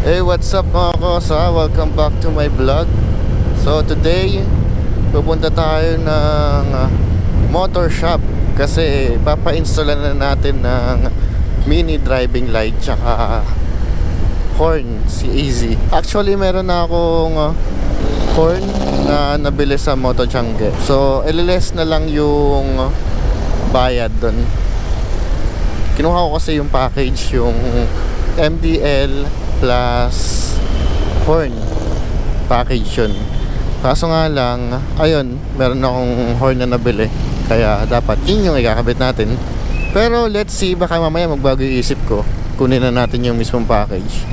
Hey, what's up mga kosa? Welcome back to my vlog. So today, pupunta tayo ng motor shop kasi papa-installan na natin ng mini driving light tsaka horn si Easy. Actually, meron na akong horn na nabili sa Moto Changge. So, ililess na lang yung bayad dun. Kinuha ko kasi yung package, yung MDL plus horn package yun. Kaso nga lang, ayun, meron akong horn na nabili, kaya dapat yun yung ikakabit natin. Pero let's see, baka mamaya magbago yung isip ko, kunin na natin yung mismong package.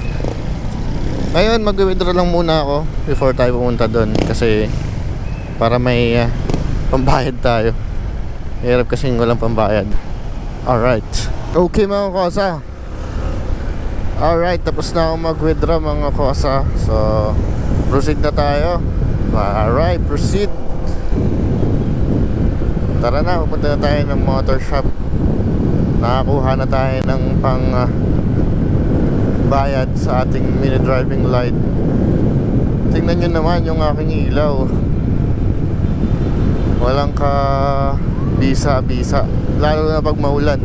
Ngayon, mag-withdraw lang muna ako before tayo pumunta doon, kasi para may pambayad tayo. Hirap kasi walang pambayad. Alright, okay mga kosa. Alright, tapos na akong mag-withdraw mga kosa. So, proceed na tayo. Alright, proceed. Tara na, pupunta na tayo ng motor shop. Nakakuha na tayo ng pang bayad sa ating mini driving light. Tingnan nyo naman yung aking ilaw. Walang ka bisa-bisa, lalo na pag maulan.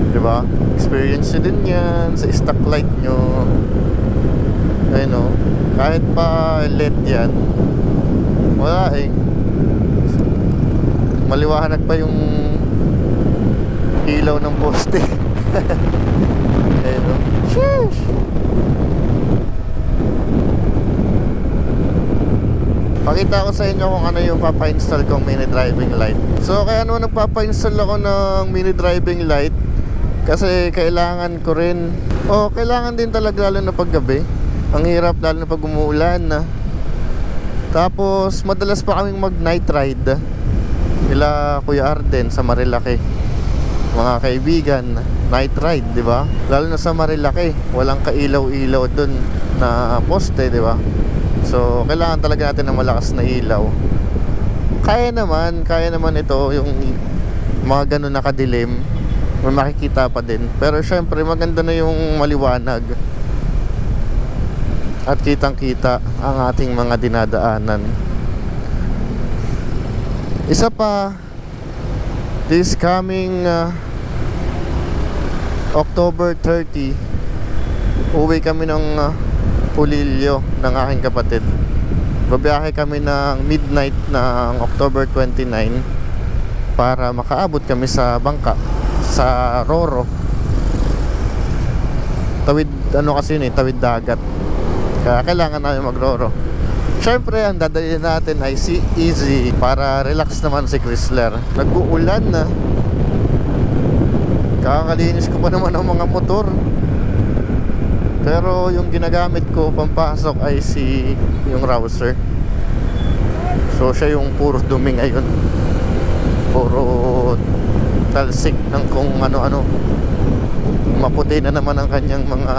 Diba? Experience nyo din yan sa stock light nyo. Ayun o, kahit pa LED yan, wala eh. Maliwanag pa yung ilaw ng poste. Ayun o. Sheesh! Pakita ko sa inyo kung ano yung papa-install kong mini driving light. So kaya naman nagpapa-install ako ng mini driving light, kasi kailangan ko rin, kailangan din talaga, lalo na paggabi. Ang hirap lalo na pag umuulan. Tapos madalas pa kaming mag night ride nila Kuya Arden sa Marilaki. Mga kaibigan, night ride, di ba? Lalo na sa Marilaki, walang kailaw-ilaw dun na poste, di ba? So kailangan talaga natin ng malakas na ilaw. Kaya naman ito, yung mga ganun nakadilim, may makikita pa din. Pero syempre maganda na yung maliwanag at kitang kita ang ating mga dinadaanan. Isa pa, this coming October 30, uwi kami ng Pulilio ng aking kapatid. Babiyahe kami ng midnight ng October 29 para makaabot kami sa bangka, sa Roro. Tawid, tawid dagat. Kaya kailangan namin mag-Roro. Syempre, ang dadalhin natin ay si Easy para relax naman si Chrysler. Nag-uulan na. Kakalinis ko pa naman ang mga motor. Pero yung ginagamit ko pampasok ay yung Rouser. So siya yung puro dumi ngayon. Puro talsik ng kung ano-ano. Maputi na naman ang kanyang mga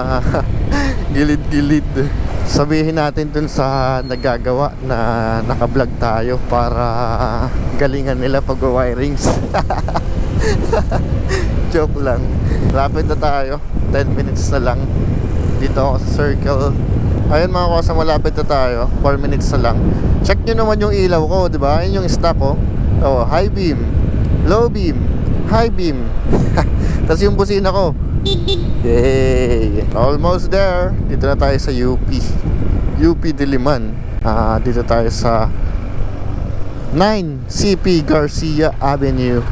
gilid-gilid. Sabihin natin dun sa nagagawa na naka-vlog tayo para galingan nila pag-wirings. Joke lang. Lapit na tayo, 10 minutes na lang. Dito ako sa circle. Ayun mga kosa, malapit na tayo, 4 minutes na lang. Check nyo naman yung ilaw ko, diba? Ayun yung stock ko. High beam, low beam, high beam. Tapos yung busina ko, yay! Almost there. Dito na tayo sa UP Diliman. Dito tayo sa 9 CP Garcia Avenue.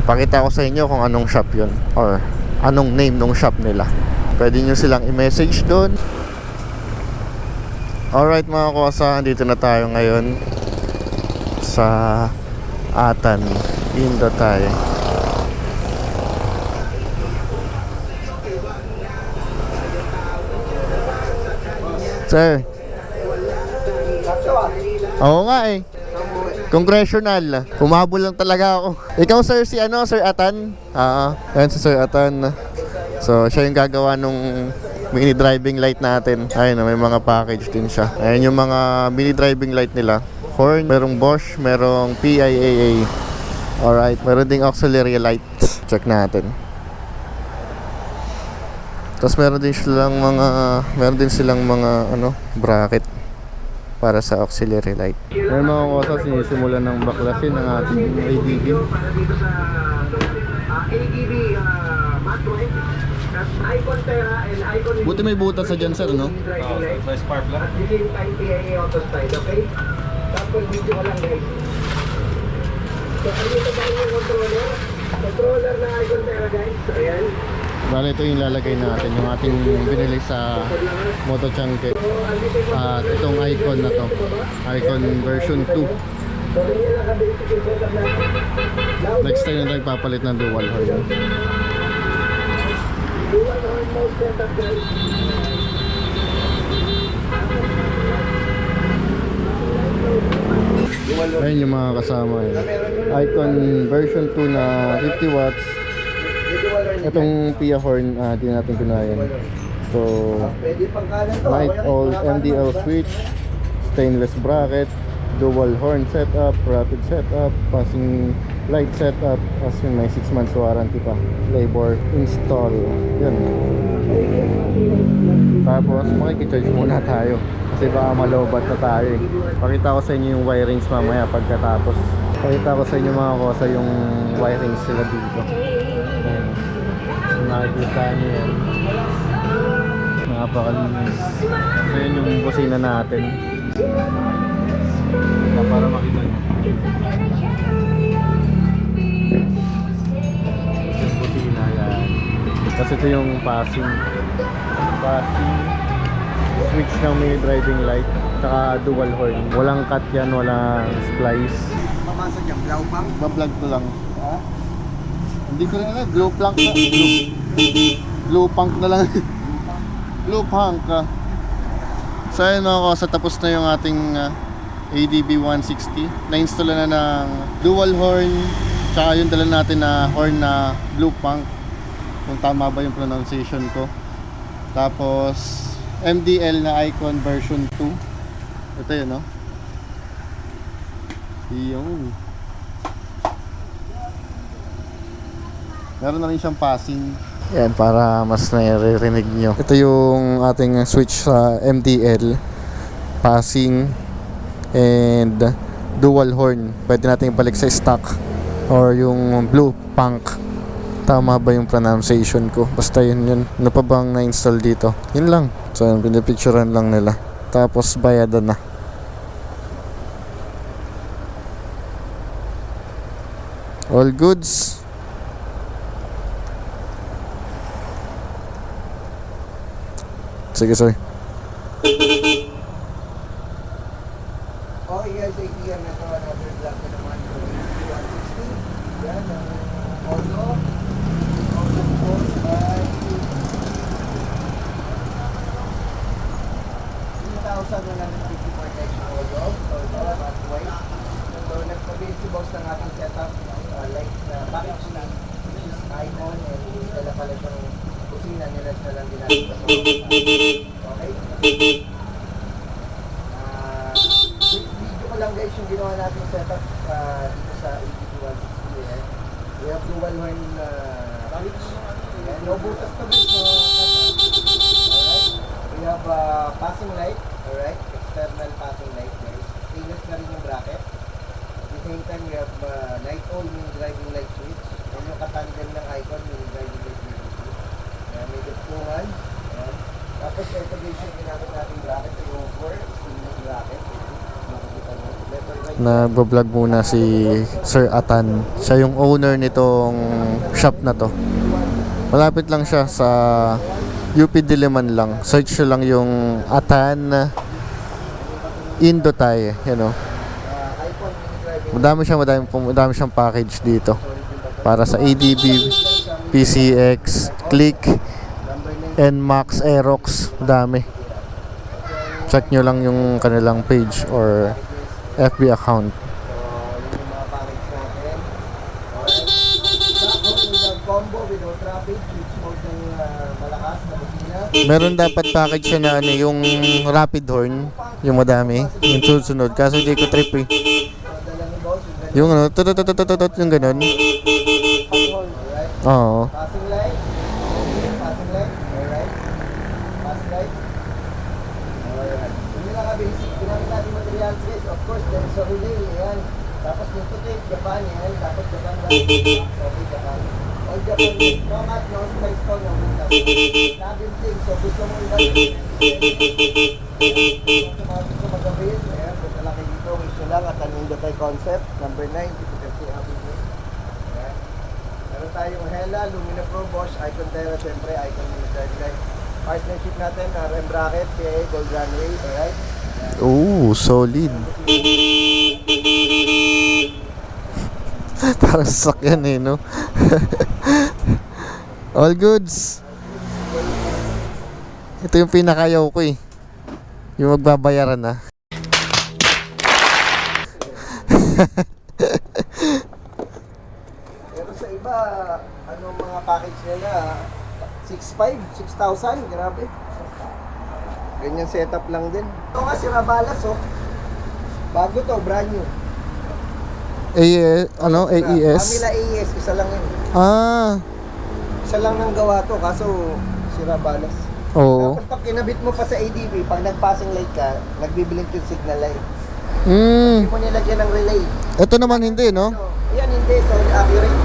Pakita ko sa inyo kung anong shop yun, or anong name ng shop nila. Pwede nyo silang i-message doon. Alright mga kosa, dito na tayo ngayon sa Atan, Indotay. Sir, oo nga eh, congressional. Humabol lang talaga ako. Ikaw sir, Sir Atan? Ayan si Sir Atan. So siya yung gagawa nung mini driving light natin. Ayun, may mga package din siya. Ayan yung mga mini driving light nila. Horn, merong Bosch, merong PIAA. Alright, meron ding auxiliary light. Check natin. Tapos meron din silang mga ano, bracket para sa auxiliary light. Ngayon mga kosa, sinisimulan ng baklasin ng ating ADB. ADB Matway, Icon Terra and Icon. Buti may butas sa dyan, sir, no? May spark lang. At the same time, PIA auto style, okay? Tapos video ko lang, guys. So, andito ba yung controller? Controller na Icon Terra, guys. Ayan. Bale, ito yung lalagay natin, yung ating binili sa Moto Changke. At itong Icon na to, Icon version 2. So, ganyan lang ka-basic yung setup natin. Now, Next time na tayo papalit ng dual horn. dual horn mode setup, guys. Ayun yung mga kasama yun. Icon version 2 na 50 watts. Itong Pia horn, di natin kunayan. So, Pwede pang kanan to. night old MDL switch, stainless bracket, dual horn setup, rapid setup, passing light setup, as yun may 6 months warranty pa. Labor install. Yun. Tapos makikicharge muna tayo kasi baka malobat na tayo eh. Pakita ko sa inyo yung wirings mamaya pagkatapos. Pakita ko sa inyo mga kosa yung wirings sila dito. Ayan. Nakikita nyo yan. Napakalinis. So yun yung busina natin. Para makita nyo. Yung busina yan. Kasi ito yung passing switch ng may driving light tsaka dual horn. Walang cut yan, walang splice. Pamasok yung blow pang. Ba-vlog ko lang. Hindi ko rin alam, glow plank na. Glow punk na lang. Glow punk. So ayun mga kosa, tapos na yung ating ADB 160. Na-install na ng dual horn tsaka yung dala natin na horn na blue punk, kung tama ba yung pronunciation ko. Tapos MDL na Icon version 2. Ito yun, no? Yun. Meron na rin siyang passing. Yan, para mas naririnig nyo. Ito yung ating switch sa MDL. Passing and dual horn. Pwede natin ibalik sa stock or yung blue punk. Tama ba yung pronunciation ko? Basta yun. Ano pa bang na-install dito? Yun lang. So yun, pinipicturean lang nila. Tapos bayadan na. All goods. Sige, sir. Oh, yes, idea na ito. Another vlog na naman. 160. Yan, ang auto. Auto post by 3,154 text auto. So, ito, Matway. So, nagpabilis si boss ng ating setup. Like, package na. Which is Icon. And dala pala siyang kusina. Nilas na lang din natin. Okay? Video ko lang guys yung ginawa natin setup dito sa ADB 160. We have dual horn switch. No butas to guys. Alright. We have passing light. Alright. External passing light guys. Stainless na rin yung bracket. At the same time we have night old yung driving light switch. And yung katanggal ng Icon yung driving light switch. May dugtungan. Ayan. Tapos ito guys yung ginamit natin bracket. Yung 4 stainless bracket. Nagbo-vlog muna si Sir Atan. Siya yung owner nitong shop na to. Malapit lang siya sa UP Diliman lang. Search nyo lang yung Atan Indotay, you know. Madami siyang package dito para sa ADB, PCX, Click, NMAX, Aerox. Madami. Check nyo lang yung kanilang page or FB account. Yung mga package natin. Combo with traffic, switch mode ng malakas na busina. Meron dapat package siya na ano, yung rapid horn, yung madami, yung susunod. Kaso hindi ko trip eh. Dala ni boss, Yung ano, tutututututut, yung ganun. alright. Oo. Passing light. Passing light, alright. External switch, of course, then sa relay, yan. Tapos dito tape, Japan, yan. Tapos Japan, okay, Japan. All Japan, no mat, no space ko, no window. Cabin thing, so gusto mo ilagay. Automatic ko magawin. Ayan, punta lang kayo dito. Wish nyo lang at anong datay concept. Number 9, dito kasi happy mo. Ayan. Meron tayong Hella, Lumina Pro, Bosch, Icon Terra, syempre, Icon Military Light. Partnership natin, RM Bracket, PA, Gold Runway, alright? Ooh, solid. Parang sasakyan eh, no? All goods. Ito yung pinakayaw ko eh. Yung magbabayaran na. Pero sa iba, ano mga package nila, 6,500, 6,000, grabe. Ganyan setup lang din. Ito nga si Rabalas, oh. Bago to, brand new. Ano? AES? Amila AES, isa lang yun. Ah, Isa lang nang gawa to, kaso si Rabalas. oo. Tapos pag kinabit mo pa sa ADB, pag nag-passing light ka, nagbiblink yung signal light. Hmm. Hindi mo nilagyan ng relay. Ito naman hindi, no? So, yan hindi, so accurate.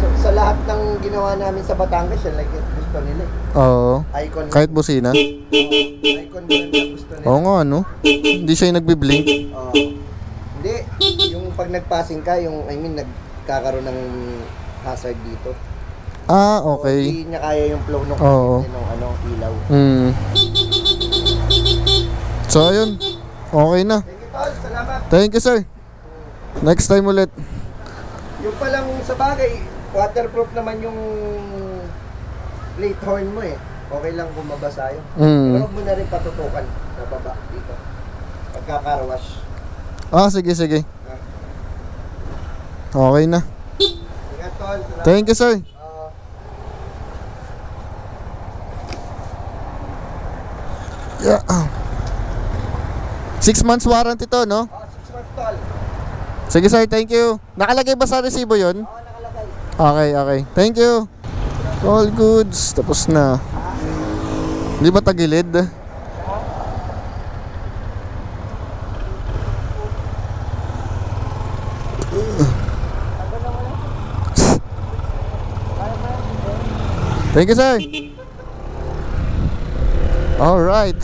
So, sa lahat ng ginawa namin sa Batangas, yan like gusto nila. Oo. Icon. Kahit busina. Icon din na gusto nila. Oo nga, no? Hindi siya yung nagbiblink. Oo. Hindi, yung pag nag-passing ka, yung, I mean, nagkakaroon ng hazard dito. Ah, So, okay. hindi niya kaya yung flow ng Oo. ilaw. Hmm. So, ayun. Okay na. Thank you, Tol. Salamat. Thank you, sir. Next time ulit. Yung palang sa bagay, waterproof naman yung plate horn mo eh. Okay lang kung mabasa yun. Pero Hmm. huwag mo na rin patutukan sa baba dito. Pagka-carwash. Ah, sige, sige. Okay na. Ingat, Tol. Salamat. Thank you, sir. Yeah. 6 months warranty to, no? 6 months, Tol. Sige, sir. Thank you. Nakalagay ba sa resibo yun? Oo, nakalagay. Okay, okay. Thank you. All goods. Tapos na. Hindi ba tagilid? Thank you, sir. Alright.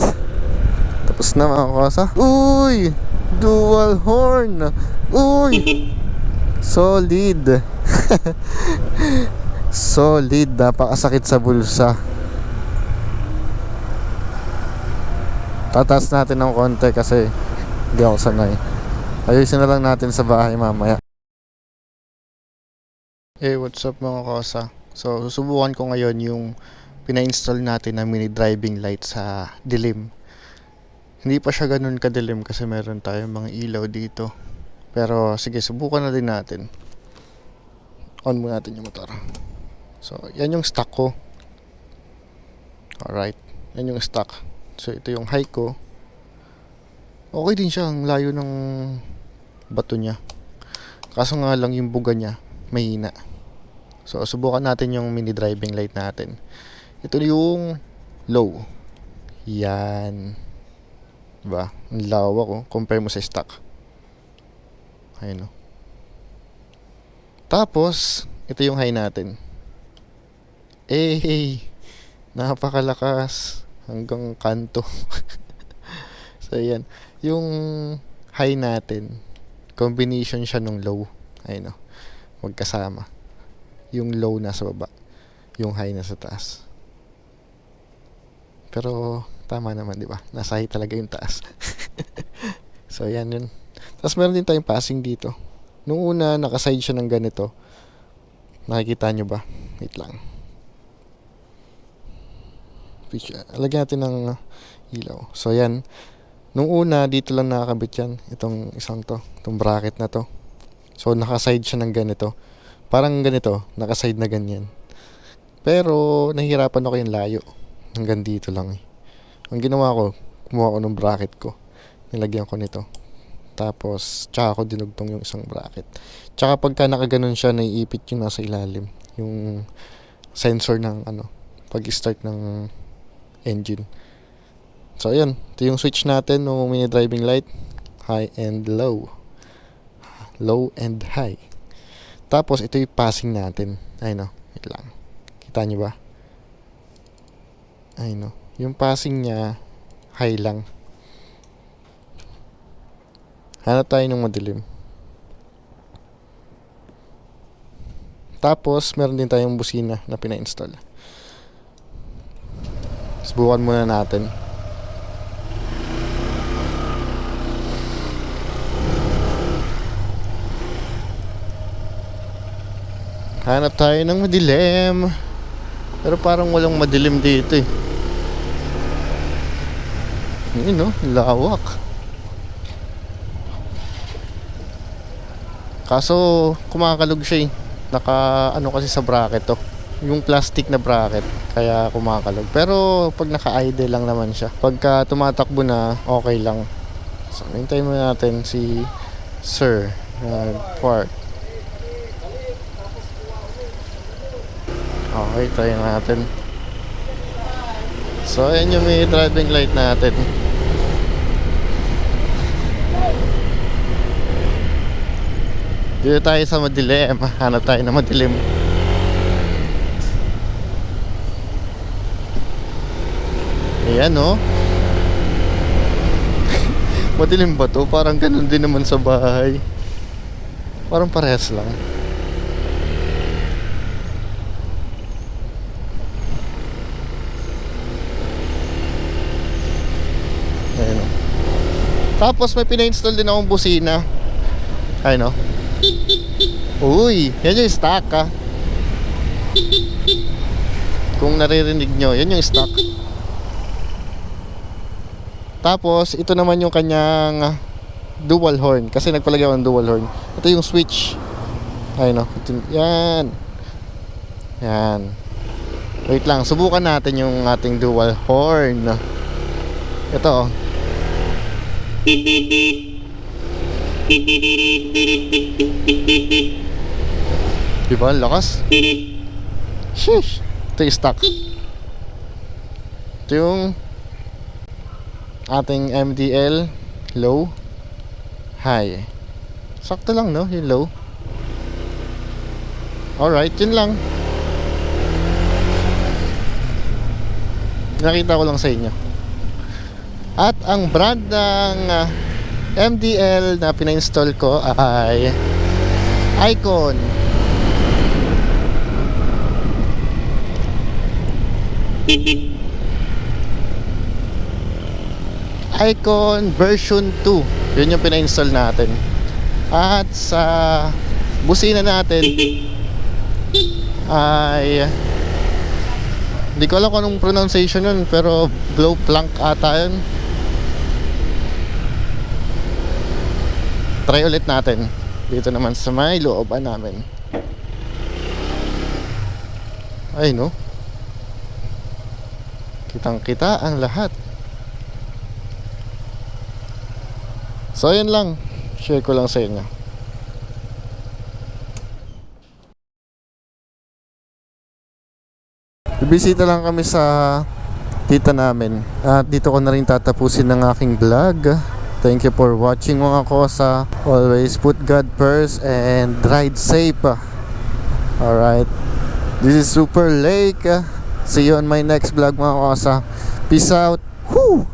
Tapos na mga kasa. Uy! Dual horn. Uy! Solid. Solid. Napakasakit sa bulsa. Tataas natin ng konti kasi hindi ako sanay. Ayusin na lang natin sa bahay mamaya. Hey, what's up mga kasa? So, susubukan ko ngayon yung pina-install natin na mini driving light sa dilim. Hindi pa siya ganun kadilim kasi meron tayong mga ilaw dito. Pero sige, subukan na din natin. On muna natin yung motor. So, yan yung stock ko. Alright, yan yung stock. So, ito yung high ko. Okay din siya, ang layo ng bato niya. Kaso nga lang yung buga niya, mahina. So, subukan natin yung mini driving light natin. Ito yung low. Yan. Diba? Ang lawak oh. Compare mo sa stock. Ayun oh. Tapos, ito yung high natin. Eh, napakalakas. Hanggang kanto. So, yan. Yung high natin, combination siya nung low. Ayun oh. Magkasama. Yung low nasa baba, yung high nasa taas. Pero tama naman, di ba? Nasa high talaga yung taas. So yan yun. Tapos meron din tayong passing dito. Nung una nakaside siya ng ganito. Nakikita nyo ba? Wait lang. Lagyan natin ng ilaw. So yan. Nung una dito lang nakakabit yan. Itong isang to, itong bracket na to. So nakaside siya ng ganito. Parang ganito, nakaside na ganyan. Pero nahihirapan ako yung layo. Hanggang dito lang eh. Ang ginawa ko, kumuha ko ng bracket ko. Nilagyan ko nito. Tapos, tsaka ko dinugtong yung isang bracket. Tsaka pagka nakaganon siya, naiipit yung nasa ilalim. Yung sensor ng pag-start ng engine. So ayan, ito yung switch natin ng mini driving light, high and low. Low and high. Tapos ito yung passing natin. Ay no, wait lang. Kita nyo ba? Ay no, yung passing niya high lang. Hanap tayo ng madilim. Tapos meron din tayong busina na pina-install. Subukan muna natin. Hanap tayo ng madilim. Pero parang walang madilim dito eh. Yun no, lawak. Kaso kumakalog siya eh. Naka ano kasi sa bracket to. Yung plastic na bracket. Kaya kumakalog. Pero pag naka-idle lang naman siya. Pagka tumatakbo na, okay lang. So, hintayin muna natin si Sir Park. Okay, try natin. So, ayan yung may driving light natin. Dito tayo sa madilim. Hanap tayo na madilim. Ayan oh. Madilim ba to? Parang ganun din naman sa bahay. Parang parehas lang. Ayan o. Tapos may pina-install din akong busina. Ayan o. Uy, yan yung stock ha. Kung naririnig nyo, yan yung stock. Tapos ito naman yung kanyang dual horn. Kasi nagpalagay ako ng dual horn. Ito yung switch. Ayan o. Yan. Yan. Wait lang, subukan natin yung ating dual horn. Ito o. Diba? Lakas. Sheesh. Ito yung stock. Ito yung ating MDL low, high. Sakto lang no, yung low. Alright, yun lang. Nakita ko lang sa inyo. At ang brand ng MDL na pina-install ko ay Icon. Icon version 2. Yun yung pina-install natin. At sa busina natin ay hindi ko alam kung anong pronunciation yun, pero glow plank ata yun. Try ulit natin dito naman sa may looban namin. Ay no, kitang kita ang lahat. So yun lang, share ko lang sa inyo. Bibisita lang kami sa tita namin. At dito ko na rin tatapusin ng aking vlog. Thank you for watching mga kosa. Always put God first and ride safe. Alright. This is Super Lake. See you on my next vlog mga kosa. Peace out. Woo!